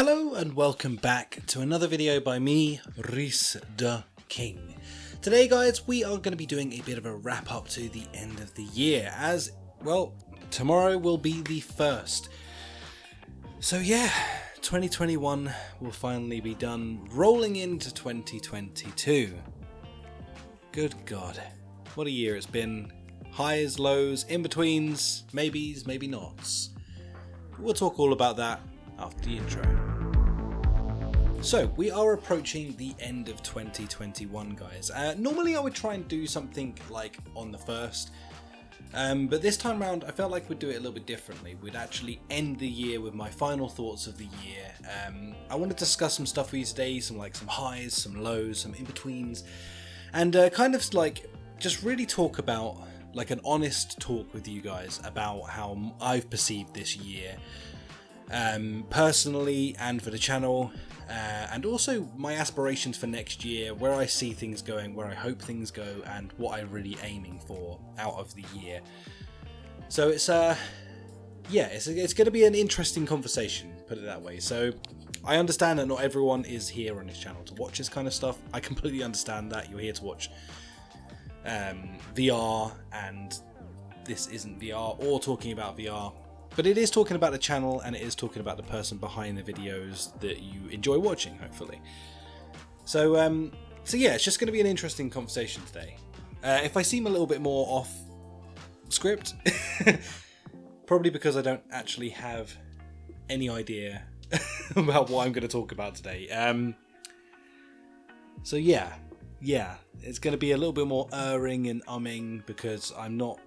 Hello and welcome back to another video by me, Rhys the King. Today guys, we are going to be doing a bit of a wrap up to the end of the year, as, well, tomorrow will be the first. So yeah, 2021 will finally be done, rolling into 2022. Good God, what a year it's been. Highs, lows, in-betweens, maybes, maybe nots. We'll talk all about that after the intro. So, we are approaching the end of 2021, guys. Normally I would try and do something like on the 1st, but this time around I felt like we'd do it a little bit differently. We'd actually end the year with my final thoughts of the year. I want to discuss some stuff for you today, some highs, some lows, some in-betweens, and kind of like just really talk about like an honest talk with you guys about how I've perceived this year. Personally and for the channel, and also my aspirations for next year, where I see things going, where I hope things go, and what I'm really aiming for out of the year. So it's it's going to be an interesting conversation, put it that way. So I understand that not everyone is here on this channel to watch this kind of stuff. I completely understand that. You're here to watch VR, and this isn't VR or talking about VR. But it is talking about the channel, and it is talking about the person behind the videos that you enjoy watching, hopefully. So yeah, it's just going to be an interesting conversation today. If I seem a little bit more off script, probably because I don't actually have any idea about what I'm going to talk about today. So yeah, it's going to be a little bit more erring and umming because I'm not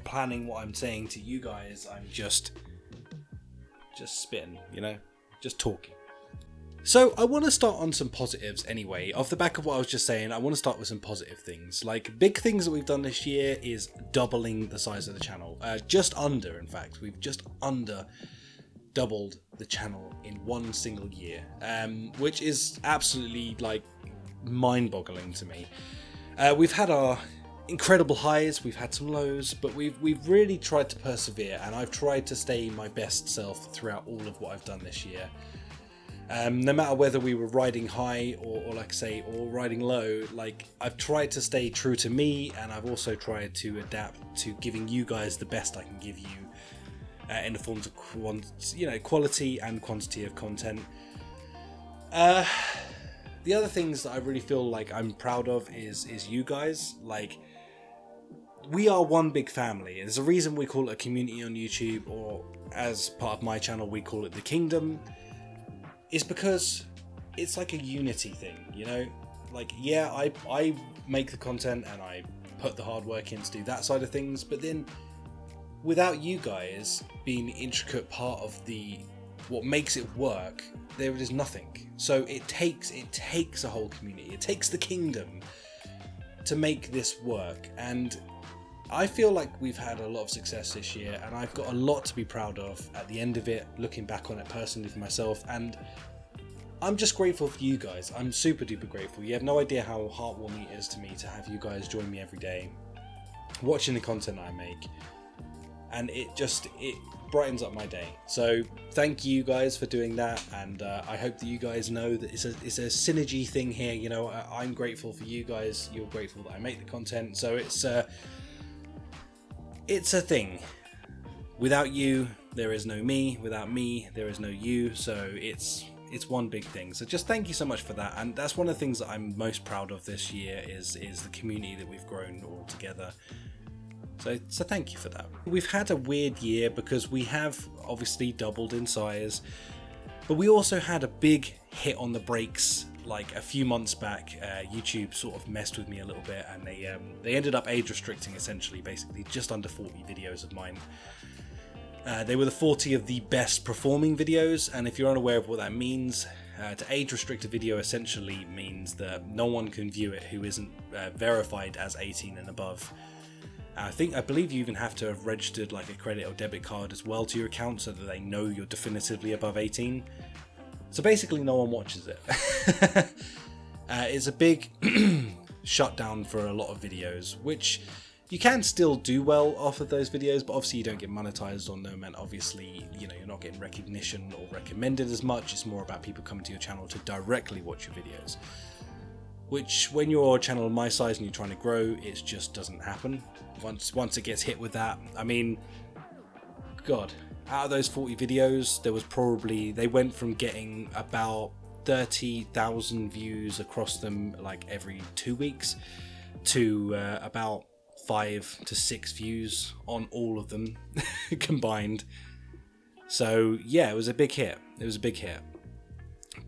planning what I'm saying to you guys. I'm just spitting, just talking. So I want to start on some positives anyway. Off the back of what I was just saying, I want to start with some positive things. Like, big things that we've done this year is doubling the size of the channel. Just under, in fact. We've just under doubled the channel in one single year, which is absolutely like mind-boggling to me. We've had our incredible highs, we've had some lows, but we've really tried to persevere, and I've tried to stay my best self throughout all of what I've done this year. No matter whether we were riding high or like I say, or riding low, like I've tried to stay true to me, and I've also tried to adapt to giving you guys the best I can give you in the forms of quality and quantity of content. The other things that I really feel like I'm proud of is you guys. Like, we are one big family. There's a reason we call it a community on YouTube, or as part of my channel we call it the Kingdom. It's because it's like a unity thing, Like, yeah, I make the content and I put the hard work in to do that side of things, but then without you guys being the intricate part of what makes it work, there is nothing. So it takes a whole community, it takes the kingdom to make this work, and I feel like we've had a lot of success this year, and I've got a lot to be proud of at the end of it, looking back on it personally for myself, and I'm just grateful for you guys. I'm super duper grateful. You have no idea how heartwarming it is to me to have you guys join me every day, watching the content I make, and it brightens up my day. So thank you guys for doing that, and I hope that you guys know that it's a synergy thing here. I'm grateful for you guys, you're grateful that I make the content, so it's a thing. Without you there is no me, without me there is no you, so it's one big thing. So just thank you so much for that, and that's one of the things that I'm most proud of this year is the community that we've grown all together. So thank you for that. We've had a weird year because we have obviously doubled in size, but we also had a big hit on the brakes like a few months back. YouTube sort of messed with me a little bit, and they ended up age restricting, essentially, basically just under 40 videos of mine. They were the 40 of the best performing videos, and if you're unaware of what that means, to age restrict a video essentially means that no one can view it who isn't verified as 18 and above. I believe you even have to have registered like a credit or debit card as well to your account so that they know you're definitively above 18. So basically no one watches it. It's a big shutdown for a lot of videos, which You can still do well off of those videos, but obviously you don't get monetized on them, and obviously, you know, you're not getting recognition or recommended as much. It's more about people coming to your channel to directly watch your videos. Which, when you're a channel my size and you're trying to grow, it just doesn't happen. Once it gets hit with that, I mean, God, out of those 40 videos, there was probably, they went from getting about 30,000 views across them like every 2 weeks to about 5 to 6 views on all of them combined. So yeah, it was a big hit. It was a big hit.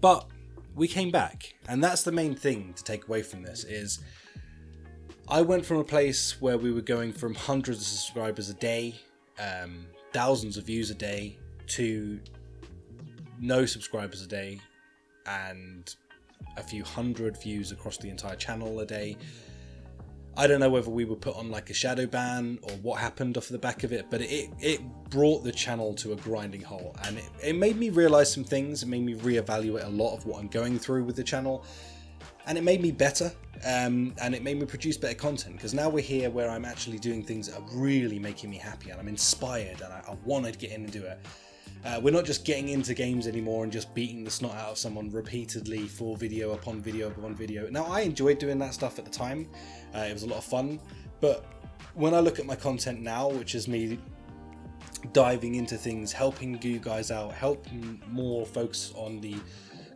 But we came back, and that's the main thing to take away from this is I went from a place where we were going from hundreds of subscribers a day, thousands of views a day, to no subscribers a day and a few hundred views across the entire channel a day. I don't know whether we were put on like a shadow ban or what happened off the back of it, but it brought the channel to a grinding halt, and it made me realize some things. It made me reevaluate a lot of what I'm going through with the channel, and it made me better, and it made me produce better content, because now we're here where I'm actually doing things that are really making me happy, and I'm inspired, and I want to get in and do it. We're not just getting into games anymore and just beating the snot out of someone repeatedly for video upon video upon video. Now, I enjoyed doing that stuff at the time. It was a lot of fun. But when I look at my content now, which is me diving into things, helping you guys out, helping more folks on the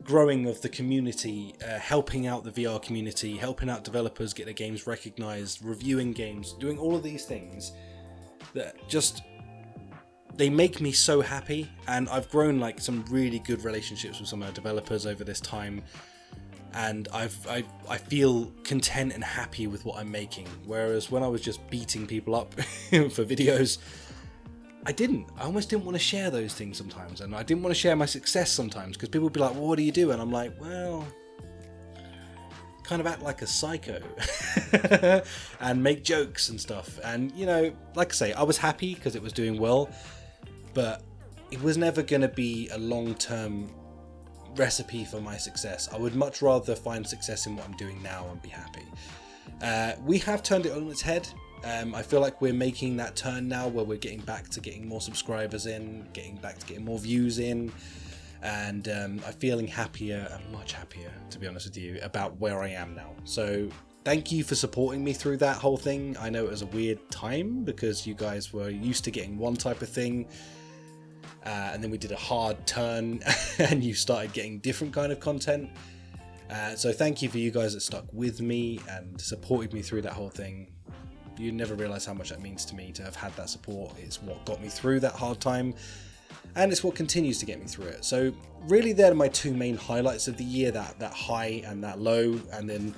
growing of the community, helping out the VR community, helping out developers get their games recognized, reviewing games, doing all of these things that just... they make me so happy, and I've grown like some really good relationships with some of our developers over this time, and I feel content and happy with what I'm making. Whereas when I was just beating people up for videos, I almost didn't want to share those things sometimes, and I didn't want to share my success sometimes, because people would be like, well, what do you do? And I'm like, well, kind of act like a psycho and make jokes and stuff. And, you know, like I say, I was happy because it was doing well, but it was never going to be a long-term recipe for my success. I would much rather find success in what I'm doing now and be happy. We have turned it on its head. I feel like we're making that turn now, where we're getting back to getting more subscribers in, getting back to getting more views in, and I'm feeling happier, and much happier, to be honest with you, about where I am now. So thank you for supporting me through that whole thing. I know it was a weird time because you guys were used to getting one type of thing, and then we did a hard turn and you started getting different kind of content. So thank you for you guys that stuck with me and supported me through that whole thing. You never realise how much that means to me to have had that support. It's what got me through that hard time, and it's what continues to get me through it. So really, they're my two main highlights of the year, that high and that low, and then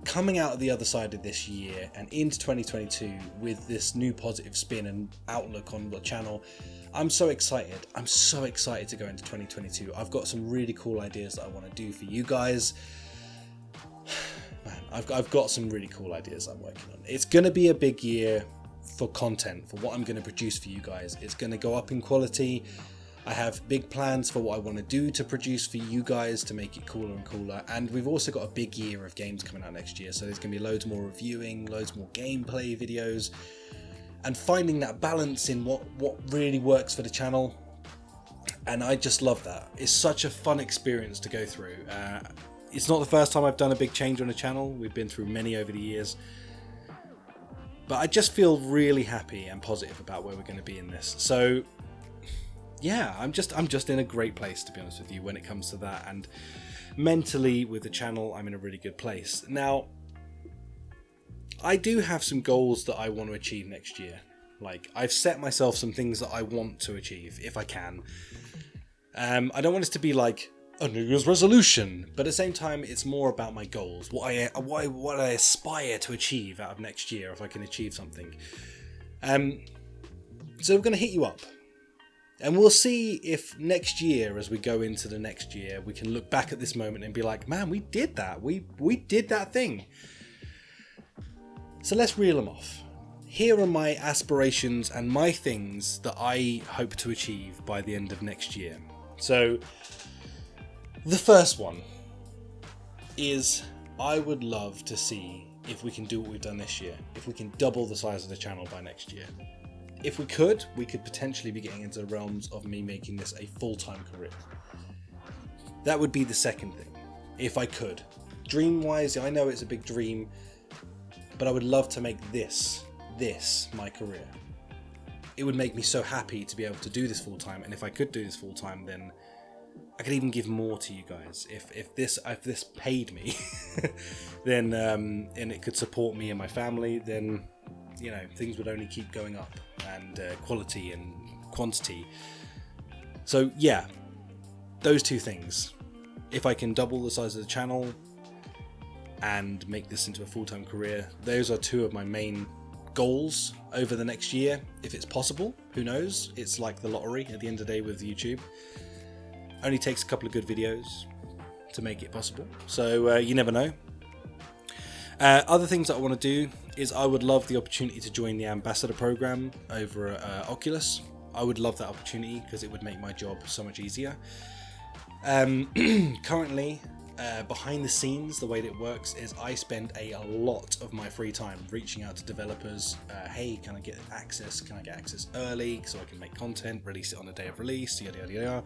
coming out of the other side of this year and into 2022 with this new positive spin and outlook on the channel. I'm so excited. I'm so excited to go into 2022. I've got some really cool ideas that I want to do for you guys. Man, I've got some really cool ideas I'm working on. It's going to be a big year for content, for what I'm going to produce for you guys. It's going to go up in quality. I have big plans for what I want to do to produce for you guys to make it cooler and cooler. And we've also got a big year of games coming out next year. So there's going to be loads more reviewing, loads more gameplay videos, and finding that balance in what really works for the channel. And I just love that. It's such a fun experience to go through. It's not the first time I've done a big change on a channel. We've been through many over the years. But I just feel really happy and positive about where we're going to be in this. So yeah, I'm just in a great place, to be honest with you, when it comes to that. And mentally with the channel, I'm in a really good place. Now, I do have some goals that I want to achieve next year. Like, I've set myself some things that I want to achieve, if I can. I don't want it to be like a New Year's resolution, but at the same time, it's more about my goals, what I aspire to achieve out of next year, if I can achieve something. So we're going to hit you up, and we'll see if next year, as we go into the next year, we can look back at this moment and be like, man, we did that. We did that thing. So let's reel them off. Here are my aspirations and my things that I hope to achieve by the end of next year. So the first one is, I would love to see if we can do what we've done this year, if we can double the size of the channel by next year. If we could potentially be getting into the realms of me making this a full-time career. That would be the second thing, if I could. Dream-wise, I know it's a big dream, but I would love to make this my career. It would make me so happy to be able to do this full-time, and if I could do this full-time, then I could even give more to you guys. If this paid me, then and it could support me and my family, then you know things would only keep going up, and quality and quantity. So yeah, those two things. If I can double the size of the channel and make this into a full-time career, those are two of my main goals over the next year. If it's possible, who knows? It's like the lottery at the end of the day with YouTube. Only takes a couple of good videos to make it possible, so you never know. Other things that I want to do is I would love the opportunity to join the ambassador program over at Oculus. I would love that opportunity because it would make my job so much easier. Currently, behind the scenes, the way that it works is I spend a lot of my free time reaching out to developers. Hey, can I get access? Can I get access early so I can make content, release it on the day of release, yada yada yada.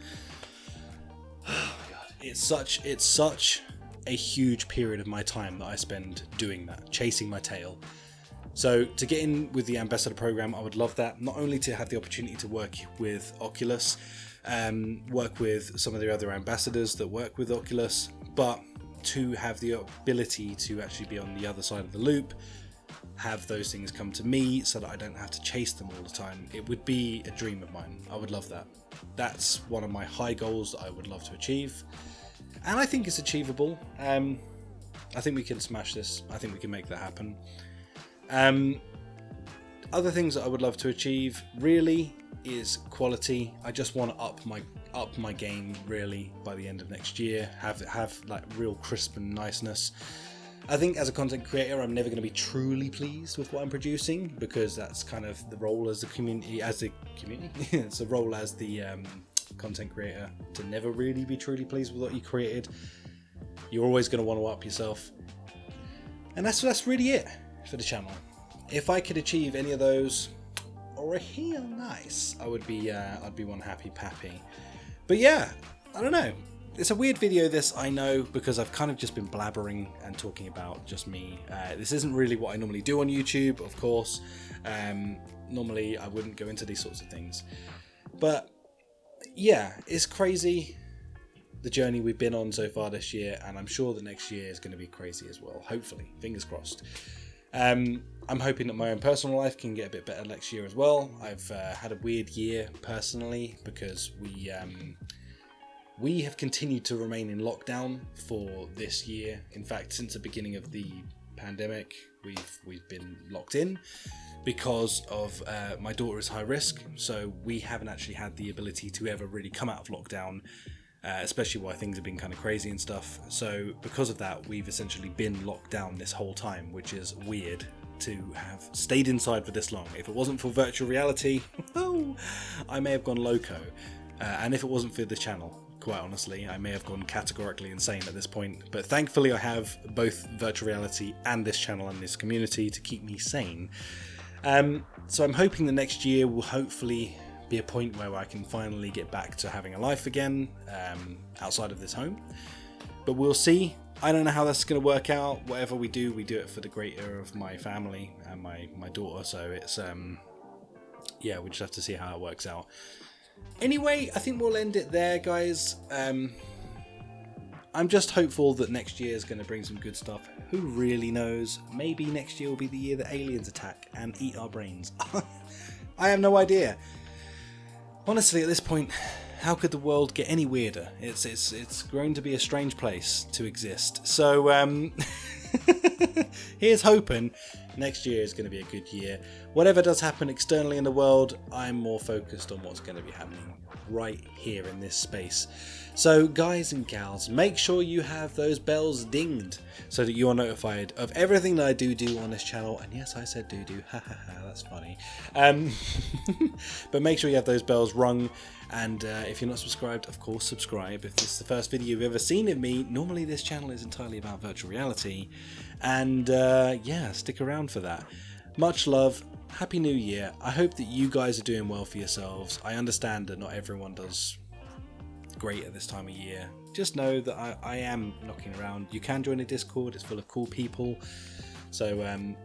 Oh my god, it's such a huge period of my time that I spend doing that, chasing my tail. So to get in with the ambassador program, I would love that. Not only to have the opportunity to work with Oculus, work with some of the other ambassadors that work with Oculus, but to have the ability to actually be on the other side of the loop, have those things come to me so that I don't have to chase them all the time. It would be a dream of mine. I would love that. That's one of my high goals that I would love to achieve, and I think it's achievable. I think we can smash this. I think we can make that happen. Other things that I would love to achieve really is quality. I just want to up my game really by the end of next year. Have like real crisp and niceness. I think as a content creator, I'm never going to be truly pleased with what I'm producing, because that's kind of the role as the community. It's a role as the content creator to never really be truly pleased with what you created. You're always going to want to up yourself, and that's really it for the channel. If I could achieve any of those, real nice, I'd be one happy pappy. But yeah, I don't know. It's a weird video this, I know, because I've kind of just been blabbering and talking about just me. This isn't really what I normally do on YouTube, of course. Normally I wouldn't go into these sorts of things. But yeah, it's crazy, the journey we've been on so far this year, and I'm sure the next year is going to be crazy as well, hopefully, fingers crossed. I'm hoping that my own personal life can get a bit better next year as well. I've had a weird year personally because we have continued to remain in lockdown for this year. In fact, since the beginning of the pandemic, we've been locked in because of my daughter is high risk, so we haven't actually had the ability to ever really come out of lockdown, especially while things have been kind of crazy and stuff. So because of that, we've essentially been locked down this whole time, which is weird to have stayed inside for this long. If it wasn't for virtual reality, I may have gone loco, and if it wasn't for the channel, quite honestly, I may have gone categorically insane at this point. But thankfully I have both virtual reality and this channel and this community to keep me sane. So I'm hoping the next year will hopefully be a point where I can finally get back to having a life again, outside of this home. But we'll see. I don't know how that's going to work out. Whatever we do it for the greater of my family and my daughter. So it's yeah, we just have to see how it works out. Anyway, I think we'll end it there, guys. I'm just hopeful that next year is going to bring some good stuff. Who really knows? Maybe next year will be the year that aliens attack and eat our brains. I have no idea. Honestly, at this point, how could the world get any weirder? It's grown to be a strange place to exist. So here's hoping next year is going to be a good year. Whatever does happen externally in the world, I'm more focused on what's going to be happening right here in this space. So guys and gals, make sure you have those bells dinged so that you are notified of everything that I do on this channel. And yes, I said do, ha ha ha, that's funny. But make sure you have those bells rung, and if you're not subscribed, of course subscribe. If this is the first video you've ever seen of me, normally this channel is entirely about virtual reality, and yeah, stick around for that. Much love, Happy New Year. I hope that you guys are doing well for yourselves. I understand that not everyone does great at this time of year. Just know that I am knocking around. You can join a Discord, it's full of cool people. So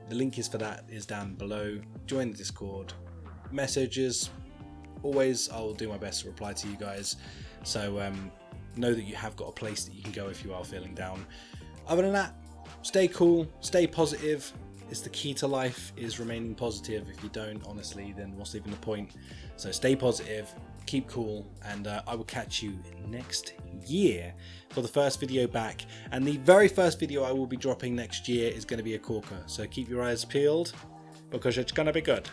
the link is for that is down below. Join the Discord. Messages, always I'll do my best to reply to you guys. So know that you have got a place that you can go if you are feeling down. Other than that, stay cool, stay positive. It's the key to life, is remaining positive. If you don't, honestly, then what's even the point? So stay positive, keep cool, and I will catch you next year for the first video back. And the very first video I will be dropping next year is going to be a corker, so keep your eyes peeled because it's going to be good.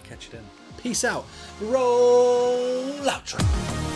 Catch you then. Peace out. Roll outro.